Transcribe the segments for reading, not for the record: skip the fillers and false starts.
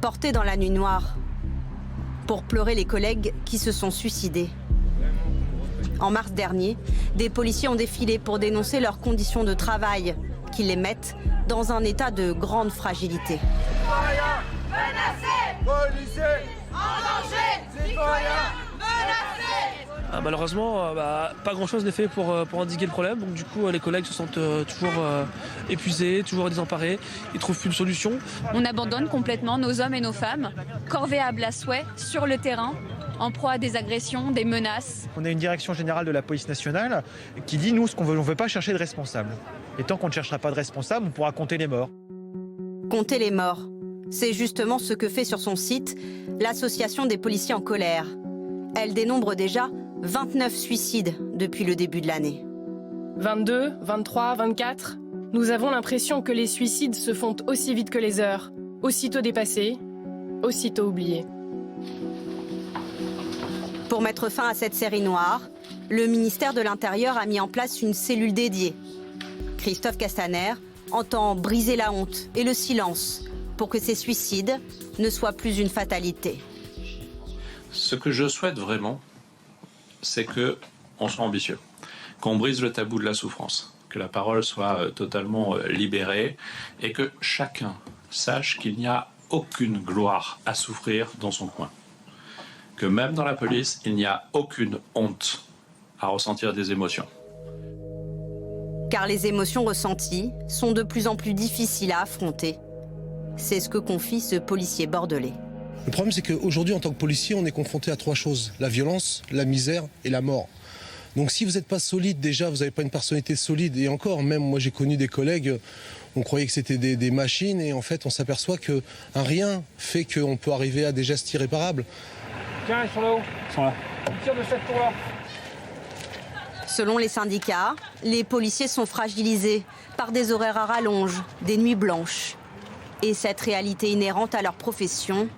porté dans la nuit noire pour pleurer les collègues qui se sont suicidés. En mars dernier, des policiers ont défilé pour dénoncer leurs conditions de travail qui les mettent dans un état de grande fragilité. Citoyens menacés, policiers en danger, citoyens menacés. Malheureusement, pas grand-chose n'est fait pour endiguer le problème. Donc du coup, les collègues se sentent toujours épuisés, toujours désemparés. Ils ne trouvent plus de solution. On abandonne complètement nos hommes et nos femmes, corvéables à souhait, sur le terrain, en proie à des agressions, des menaces. On a une direction générale de la police nationale qui dit, nous, ce qu'on veut, on ne veut pas chercher de responsables. Et tant qu'on ne cherchera pas de responsables, on pourra compter les morts. Compter les morts, c'est justement ce que fait sur son site l'association des policiers en colère. Elle dénombre déjà 29 suicides depuis le début de l'année. 22, 23, 24. Nous avons l'impression que les suicides se font aussi vite que les heures. Aussitôt dépassés, aussitôt oubliés. Pour mettre fin à cette série noire, le ministère de l'Intérieur a mis en place une cellule dédiée. Christophe Castaner entend briser la honte et le silence pour que ces suicides ne soient plus une fatalité. Ce que je souhaite vraiment, c'est qu'on soit ambitieux, qu'on brise le tabou de la souffrance, que la parole soit totalement libérée et que chacun sache qu'il n'y a aucune gloire à souffrir dans son coin. Que même dans la police, il n'y a aucune honte à ressentir des émotions. Car les émotions ressenties sont de plus en plus difficiles à affronter. C'est ce que confie ce policier bordelais. Le problème, c'est qu'aujourd'hui, en tant que policier, on est confronté à trois choses. La violence, la misère et la mort. Donc si vous n'êtes pas solide, déjà, vous n'avez pas une personnalité solide. Et encore, même moi, j'ai connu des collègues, on croyait que c'était des machines. Et en fait, on s'aperçoit qu'un rien fait qu'on peut arriver à des gestes irréparables. Tiens, ils sont là-haut. Ils sont là. Ils tirent de cette tour-là. Selon les syndicats, les policiers sont fragilisés par des horaires à rallonge, des nuits blanches. Et cette réalité inhérente à leur profession,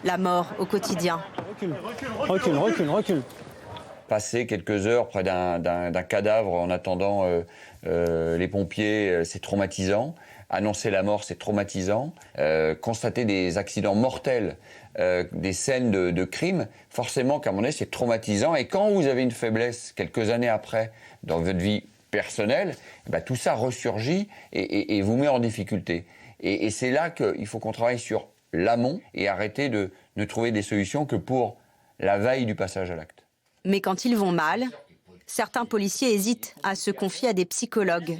la mort au quotidien. Recule. Passer quelques heures près d'un cadavre en attendant les pompiers, c'est traumatisant. Annoncer la mort, c'est traumatisant. Constater des accidents mortels, des scènes de crimes, forcément qu'à un moment donné, c'est traumatisant. Et quand vous avez une faiblesse, quelques années après, dans votre vie personnelle, tout ça ressurgit et vous met en difficulté. Et c'est là qu'il faut qu'on travaille sur l'amont et arrêter de trouver des solutions que pour la veille du passage à l'acte. Mais quand ils vont mal, certains policiers hésitent à se confier à des psychologues,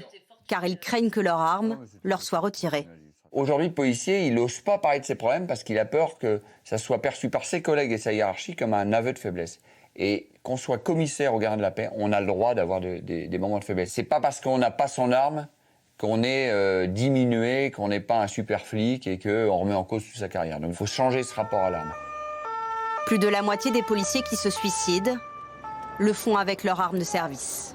car ils craignent que leur arme leur soit retirée. Aujourd'hui, le policier, il n'ose pas parler de ses problèmes parce qu'il a peur que ça soit perçu par ses collègues et sa hiérarchie comme un aveu de faiblesse. Et qu'on soit commissaire ou gardien de la paix, on a le droit d'avoir des moments de faiblesse. C'est pas parce qu'on n'a pas son arme qu'on est diminué, qu'on n'est pas un super flic et qu'on remet en cause toute sa carrière. Donc il faut changer ce rapport à l'arme. Plus de la moitié des policiers qui se suicident le font avec leur arme de service.